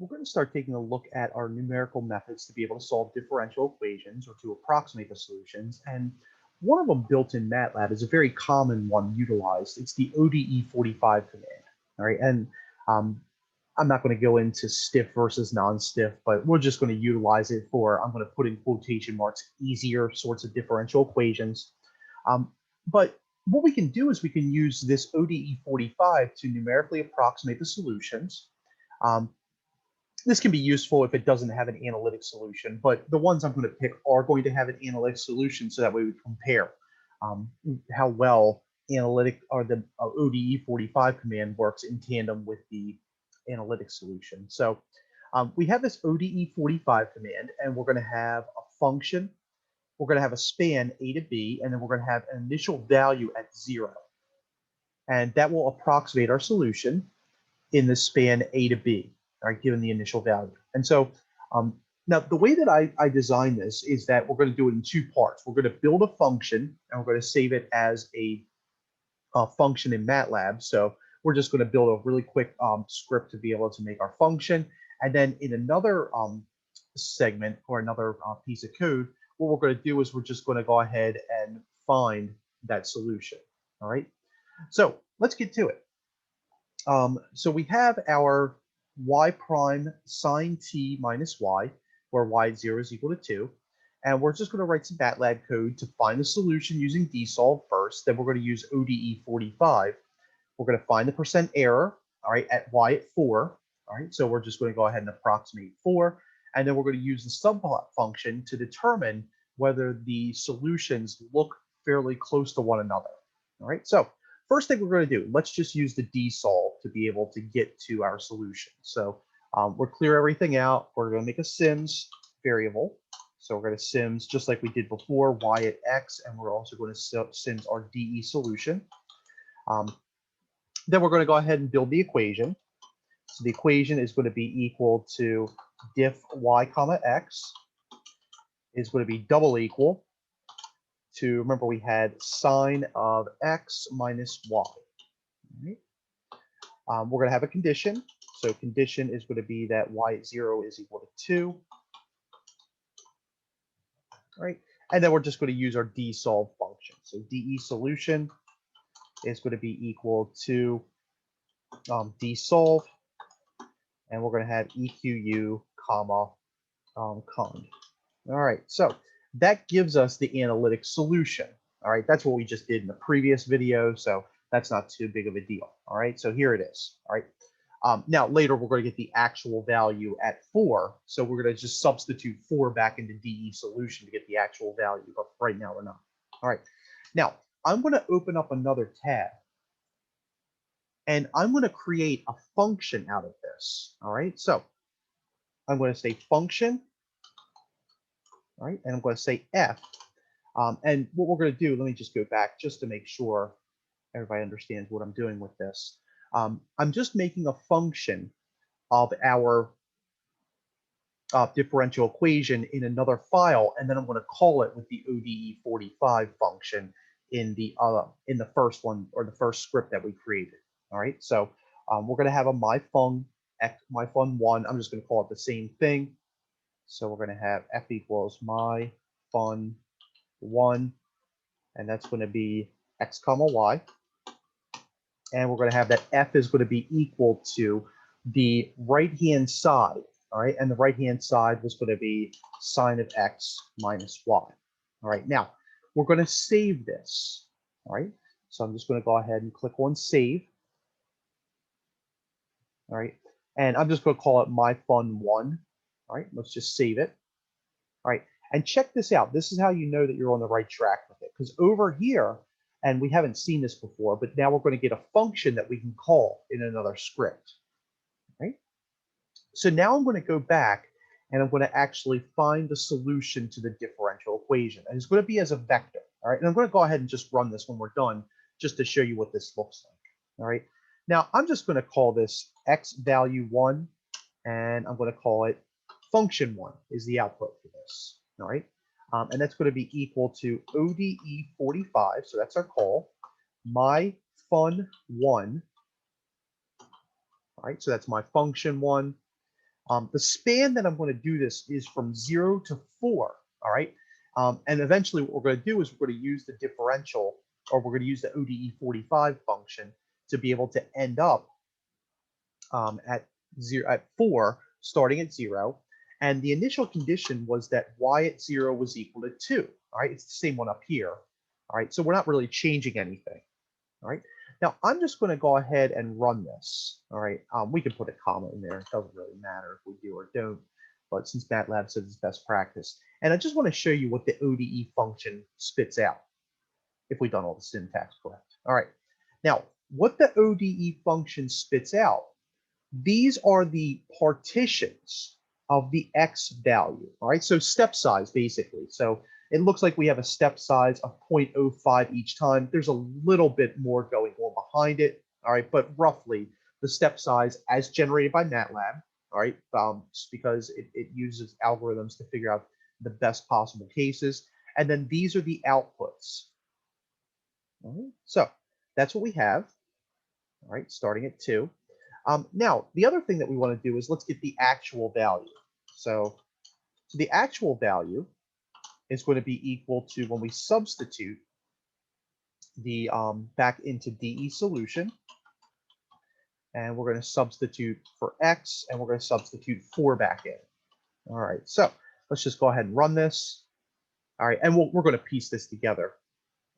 we're going to start taking a look at our numerical methods to be able to solve differential equations or to approximate the solutions. And one of them built in MATLAB is a very common one utilized. It's the ODE45 command. All right, and I'm not going to go into stiff versus non-stiff, but we're just going to utilize it for, I'm going to put in quotation marks, easier sorts of differential equations. But what we can do is we can use this ODE45 to numerically approximate the solutions. This can be useful if it doesn't have an analytic solution, but the ones I'm going to pick are going to have an analytic solution, so that way we compare how well analytic or the ODE45 command works in tandem with the analytic solution. So we have this ODE45 command, and we're going to have a function. We're going to have a span a to b, and then we're going to have an initial value at 0. And that will approximate our solution in the span a to b. All right, given the initial value. And so now the way that I design this is that we're going to do it in two parts. We're going to build a function, and we're going to save it as a function in MATLAB. So we're just going to build a really quick script to be able to make our function. And then in another segment or another piece of code, what we're going to do is we're just going to go ahead and find that solution. All right. So let's get to it. So we have our y prime sine t minus y, where y at 0 is equal to 2. And we're just going to write some MATLAB code to find the solution using dsolve first. Then we're going to use ODE45. We're going to find the percent error, all right, at y at 4. All right, so we're just going to go ahead and approximate 4. And then we're going to use the subplot function to determine whether the solutions look fairly close to one another. All right, so first thing we're going to do, let's just use the dsolve to be able to get to our solution. So we'll clear everything out. We're going to make a sims variable. So we're going to sims just like we did before, y at x, and we're also going to sims our DE solution. Then we're going to go ahead and build the equation. So the equation is going to be equal to diff y comma x is going to be double equal to, remember we had sine of x minus y. Right. We're going to have a condition. So condition is going to be that y at 0 is equal to 2. All right. And then we're just going to use our dsolve function. So DE solution is going to be equal to dsolve. And we're going to have EQU comma cond. All right. So that gives us the analytic solution. All right. That's what we just did in the previous video. So that's not too big of a deal. All right. So here it is. All right. Now later we're going to get the actual value at 4. So we're going to just substitute 4 back into DE solution to get the actual value. But right now we're not. All right. Now I'm going to open up another tab. And I'm going to create a function out of this. All right. So I'm going to say function. All right. And I'm going to say f. And what we're going to do, let me just go back just to make sure everybody understands what I'm doing with this. I'm just making a function of our differential equation in another file, and then I'm going to call it with the ODE45 function in the first one, or the first script that we created. All right, so we're going to have a myfun1. I'm just going to call it the same thing. So we're going to have f equals myfun1, and that's going to be x comma y. And we're going to have that f is going to be equal to the right-hand side, all right? And the right-hand side was going to be sine of x minus y. All right, now we're going to save this, all right? So I'm just going to go ahead and click on save, all right? And I'm just going to call it myfun1, all right? Let's just save it, all right? And check this out. This is how you know that you're on the right track with it, because over here, and we haven't seen this before, but now we're going to get a function that we can call in another script, right? So now I'm going to go back and I'm going to actually find the solution to the differential equation. And it's going to be as a vector, all right? And I'm going to go ahead and just run this when we're done, just to show you what this looks like, all right? Now I'm just going to call this x value 1, and I'm going to call it function 1 is the output for this, all right? And that's going to be equal to ODE45, so that's our call, myfun1, all right, so that's my function 1, The span that I'm going to do this is from 0 to 4, all right? And eventually what we're going to do is we're going to use the differential, or we're going to use the ODE45 function to be able to end up at 4, starting at 0. And the initial condition was that y at 0 was equal to 2, all right? It's the same one up here, all right? So we're not really changing anything, all right? Now, I'm just going to go ahead and run this. All right. We can put a comma in there. It doesn't really matter if we do or don't. But since MATLAB says it's best practice. And I just want to show you what the ODE function spits out if we've done all the syntax correct. All right. Now, what the ODE function spits out, these are the partitions of the x value. All right. So step size, basically. So it looks like we have a step size of 0.05 each time. There's a little bit more going on behind it, all right, but roughly the step size as generated by MATLAB, all right, just because it uses algorithms to figure out the best possible cases. And then these are the outputs. All right, so that's what we have, all right, starting at 2. Now, the other thing that we want to do is let's get the actual value. So the actual value is going to be equal to, when we substitute the back into DE solution, and we're going to substitute for x, and we're going to substitute 4 back in. All right, so let's just go ahead and run this. All right, and we're going to piece this together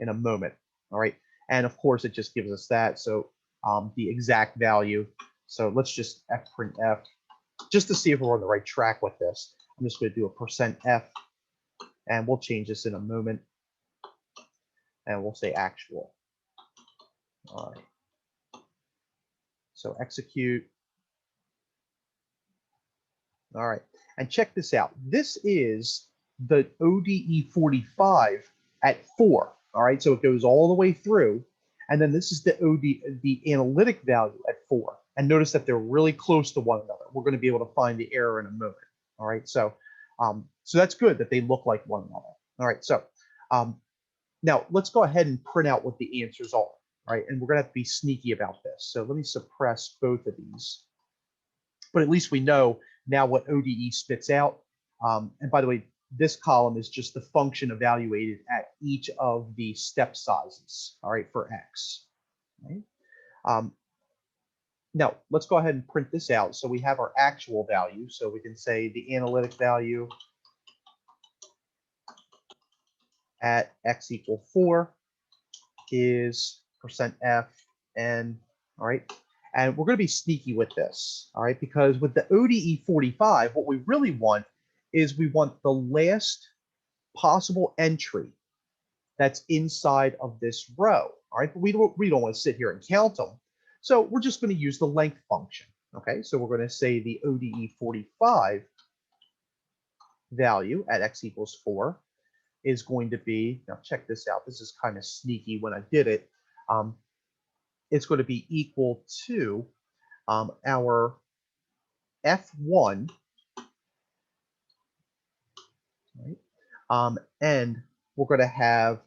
in a moment. All right, and of course it just gives us that, so the exact value. So let's just print f just to see if we're on the right track with this. I'm just going to do a %f, and we'll change this in a moment, and we'll say actual. All right. So execute. All right. And check this out. This is the ODE 45 at 4. All right. So it goes all the way through. And then this is the analytic value at 4. And notice that they're really close to one another. We're going to be able to find the error in a moment. All right. So that's good that they look like one another. All right. So now let's go ahead and print out what the answers are. All right. And we're going to have to be sneaky about this. So let me suppress both of these. But at least we know now what ODE spits out. And by the way, this column is just the function evaluated at each of the step sizes, all right, for x. Right? Now, let's go ahead and print this out. So we have our actual value. So we can say the analytic value at x equal 4 is %f n, all right? And we're going to be sneaky with this, all right? Because with the ODE 45, what we really want is we want the last possible entry that's inside of this row, all right? But we don't want to sit here and count them. So we're just going to use the length function, okay? So we're going to say the ODE 45 value at x equals 4 is going to be, now check this out. This is kind of sneaky when I did it. It's going to be equal to our F1, right? And we're going to have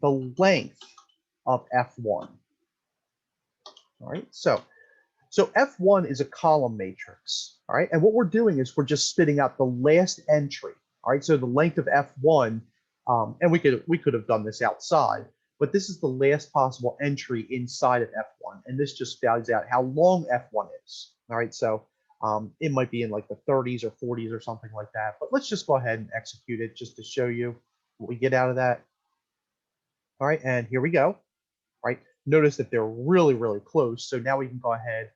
the length of F1. All right, so F1 is a column matrix, all right? And what we're doing is we're just spitting out the last entry, all right? So the length of F1, and we could have done this outside, but this is the last possible entry inside of F1, and this just values out how long F1 is, all right? So it might be in like the 30s or 40s or something like that, but let's just go ahead and execute it just to show you what we get out of that. All right, and here we go, right? Notice that they're really, really close, so now we can go ahead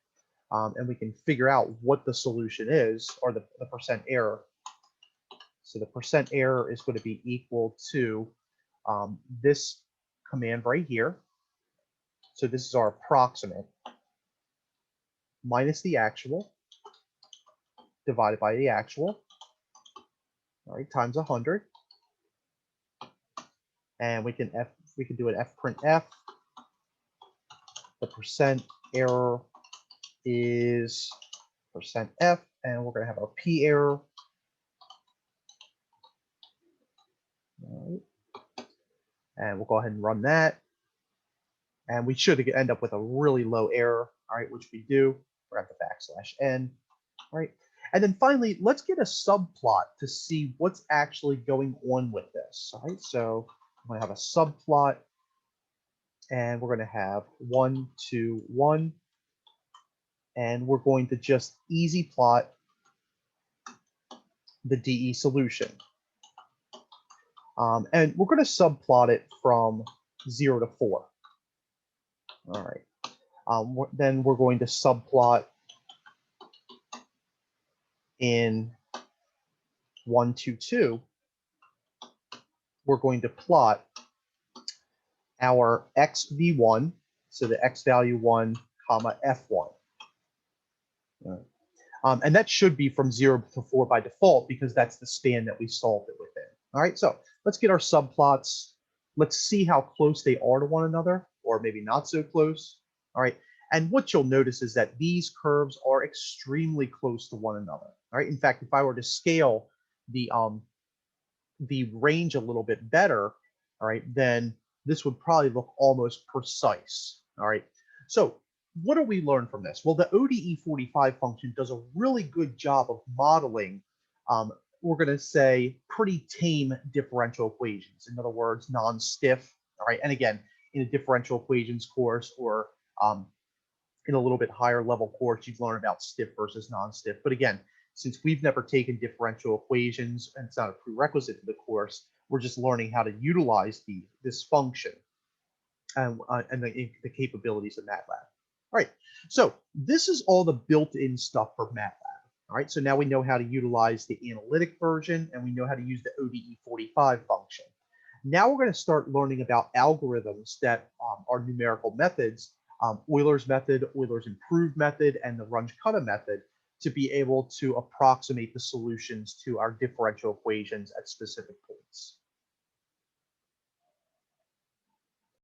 and we can figure out what the solution is, or the % error. So the % error is going to be equal to this command right here. So this is our approximate minus the actual divided by the actual, all right, times 100. And we can do an fprintf. The % error is %f, and we're going to have our p error. All right. And we'll go ahead and run that. And we should end up with a really low error, all right, which we do. We're at the \n. right? And then finally, let's get a subplot to see what's actually going on with this, all right? So I'm going to have a subplot, and we're going to have 1, 2, 1, and we're going to just easy plot the DE solution. And we're going to subplot it from 0 to 4. All right. Then we're going to subplot in 1, 2, 2. We're going to plot our xv1, so the x value 1, comma f1. All right. And that should be from 0 to 4 by default because that's the span that we solved it within. All right, so let's get our subplots. Let's see how close they are to one another, or maybe not so close. All right, and what you'll notice is that these curves are extremely close to one another. All right, in fact, if I were to scale the range a little bit better, all right, then this would probably look almost precise. All right, so what do we learn from this? Well, the ODE45 function does a really good job of modeling, we're going to say, pretty tame differential equations. In other words, non-stiff. All right, and again, in a differential equations course or in a little bit higher level course, you've learned about stiff versus non-stiff. But again, since we've never taken differential equations and it's not a prerequisite for the course, we're just learning how to utilize this function and the capabilities of MATLAB. All right, so this is all the built-in stuff for MATLAB. All right, so now we know how to utilize the analytic version and we know how to use the ODE45 function. Now we're going to start learning about algorithms that are numerical methods, Euler's method, Euler's improved method, and the Runge-Kutta method to be able to approximate the solutions to our differential equations at specific points.